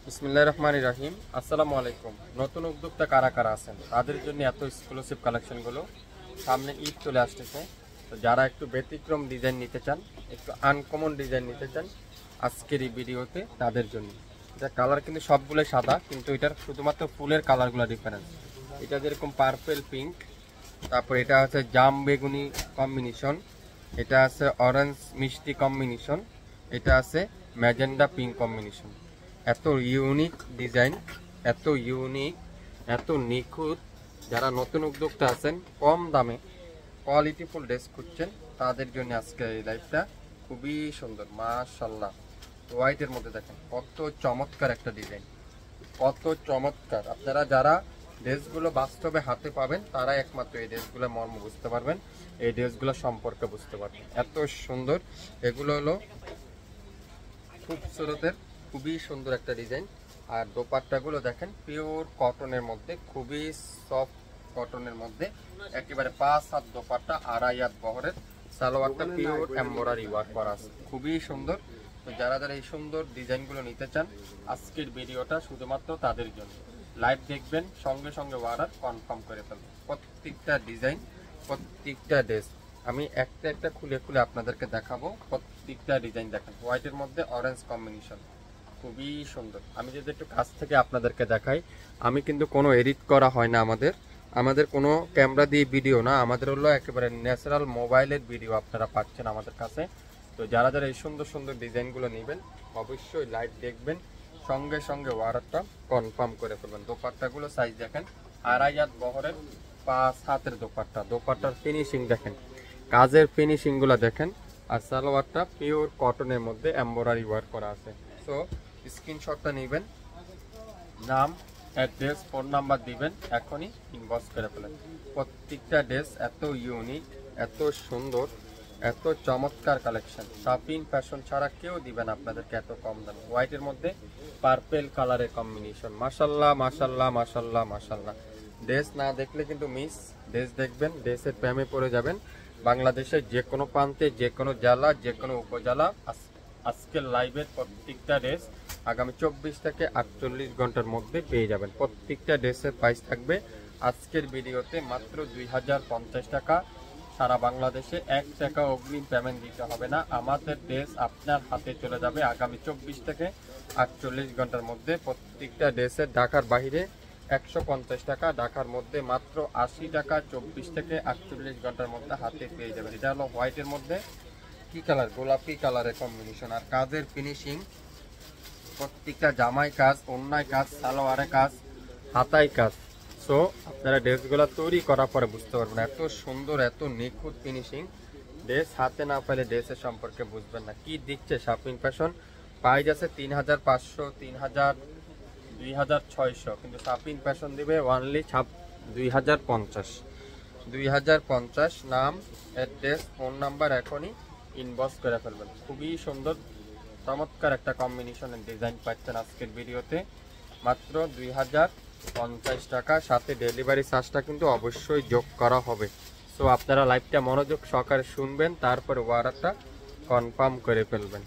বিসমিল্লাহির রহমানির রহিম। আসসালামু আলাইকুম। নতুন উদ্যোক্তা কারা কারা আছেন তাদের জন্য এত এক্সক্লুসিভ কালেকশনগুলো। সামনে ঈদ চলে আসতেছে, তো যারা একটু ব্যতিক্রম ডিজাইন নিতে চান, একটু আনকমন ডিজাইন নিতে চান, আজকের এই ভিডিওতে তাদের জন্য। এটা কালার কিন্তু সবগুলোই সাদা, কিন্তু এটার শুধুমাত্র ফুলের কালারগুলো ডিফারেন্স। এটা যেরকম পার্পেল পিঙ্ক, তারপর এটা আছে জাম বেগুনি কম্বিনেশন, এটা আছে অরেঞ্জ মিষ্টি কম্বিনেশন, এটা আছে ম্যাজেন্ডা পিঙ্ক কম্বিনেশন। এত ইউনিক ডিজাইন, এত ইউনিক, এত নিখুঁত। যারা নতুন উদ্যোক্তা আছেন, কম দামে কোয়ালিটিফুল ড্রেস খুঁজছেন, তাদের জন্য আজকে এই লাইফটা খুবই সুন্দর। মাশাল্লাহ, হোয়াইটের মধ্যে দেখেন কত চমৎকার একটা ডিজাইন, কত চমৎকার। আপনারা যারা ড্রেসগুলো বাস্তবে হাতে পাবেন, তারা একমাত্র এই ড্রেসগুলো মর্ম বুঝতে পারবেন, এই ড্রেসগুলো সম্পর্কে বুঝতে পারবেন। এত সুন্দর, এগুলো হলো খুবসুরতের, খুবই সুন্দর একটা ডিজাইন। আর দোপাট্টাগুলো দেখেন পিওর কটনের মধ্যে, খুবই সফট কটনের মধ্যে, একেবারে 5 হাত দোপাট্টা, 2.5 হাত বহরের। সালোয়ারটা পিওর এমব্রয়ডারি ওয়ার্ক করা আছে, খুবই সুন্দর। তো যারা যারা এই সুন্দর ডিজাইনগুলো নিতে চান, আজকের ভিডিওটা শুধুমাত্র তাদের জন্য। লাইভ দেখবেন, সঙ্গে সঙ্গে অর্ডার কনফার্ম করে ফেলবেন। প্রত্যেকটা ডিজাইন, প্রত্যেকটা ড্রেস আমি একটা একটা খুলে খুলে আপনাদেরকে দেখাবো। প্রত্যেকটা ডিজাইন দেখেন, হোয়াইটের মধ্যে অরেঞ্জ কম্বিনেশন, খুবই সুন্দর। আমি যদি একটু কাছ থেকে আপনাদেরকে দেখাই, আমি কিন্তু কোনো এডিট করা হয় না, আমাদের কোনো ক্যামেরা দিয়ে ভিডিও না, আমাদের হলো একেবারে ন্যাচারাল মোবাইলের ভিডিও আপনারা পাচ্ছেন আমাদের কাছে। তো যারা যারা এই সুন্দর সুন্দর ডিজাইনগুলো নেবেন, অবশ্যই লাইভ দেখবেন, সঙ্গে সঙ্গে অর্ডারটা কনফার্ম করে ফেলবেন। দোপাট্টাগুলো সাইজ দেখেন, 2.5 হাত বহরের, 5 হাতের দোপাট্টা। দোপাট্টার ফিনিশিং দেখেন, কাজের ফিনিশিংগুলো দেখেন। আর সালোয়ারটা পিওর কটনের মধ্যে এমব্রয়ডারি ওয়ার্ক করা আছে। সো স্ক্রিনশটটা নেবেন, নাম, অ্যাড্রেস, ফোন নাম্বার দিবেন, এখনই ইনবক্স করে ফেলেন। প্রত্যেকটা ড্রেস এত ইউনিক, এত সুন্দর, এত চমৎকার কালেকশন। শাপিং ফ্যাশন ছাড়া কেউ দিবেন আপনাদেরকে এত কম দামে। হোয়াইটের মধ্যে পার্পেল কালারের কম্বিনেশন, মাশাল্লাহ মাশাল্লাহ মাশাল্লাহ মাশাল্লাহ। ড্রেস না দেখলে কিন্তু মিস, ড্রেস দেখবেন, ড্রেসের প্রেমে পড়ে যাবেন। বাংলাদেশের যে কোনো প্রান্তে, যে কোনো জেলা, যে কোনো উপজেলা, আজকের লাইভের প্রত্যেকটা ড্রেস আগামী 24 থেকে 48 ঘন্টার মধ্যে পেয়ে যাবেন। প্রত্যেকটা ড্রেসের প্রাইস থাকবে আজকের ভিডিওতে মাত্র 2050 টাকা। সারা বাংলাদেশে 1 টাকা অগ্রিম পেমেন্ট দিতে হবে না। আমাদের ড্রেস আপনার হাতে চলে যাবে আগামী 24 থেকে 48 ঘন্টার মধ্যে। প্রত্যেকটা ড্রেসের ঢাকার বাইরে 150 টাকা, ঢাকার মধ্যে মাত্র 80 টাকা। 24 থেকে 48 ঘন্টার মধ্যে হাতে পেয়ে যাবেন। এটা হলো হোয়াইটের মধ্যে কি কালার, গোলাপি কালারের কম্বিনেশন। আর কাজের ফিনিশিং, প্রত্যেকটা জামাই কাজ, ওন্নায় কাজ, সালোয়ারে কাজ, হাতায় কাজ। সো আপনারা ড্রেসগুলো তৈরি করার পরে বুঝতে পারবেন এত সুন্দর, এত নিখুঁত ফিনিশিং। ড্রেস হাতে না পেলে ড্রেসের সম্পর্কে বুঝবেন না। কি দিচ্ছে শাপিং ফ্যাশন, প্রাইস আছে 3500, 3000, 2600, কিন্তু শাপিং ফ্যাশন দিবে অনলি 2050। 2050 নাম, অ্যাড্রেস, ফোন নাম্বার, এখনই ইনবক্স করে ফেলবেন। খুবই সুন্দর চমৎকার একটা কম্বিনেশনের ডিজাইন পাচ্ছেন আজকের ভিডিওতে মাত্র 2050 টাকা। সাথে ডেলিভারি চার্জটা কিন্তু অবশ্যই যোগ করা হবে। সো আপনারা লাইভটা মনোযোগ সহকারে শুনবেন, তারপরে অর্ডারটা কনফার্ম করে ফেলবেন।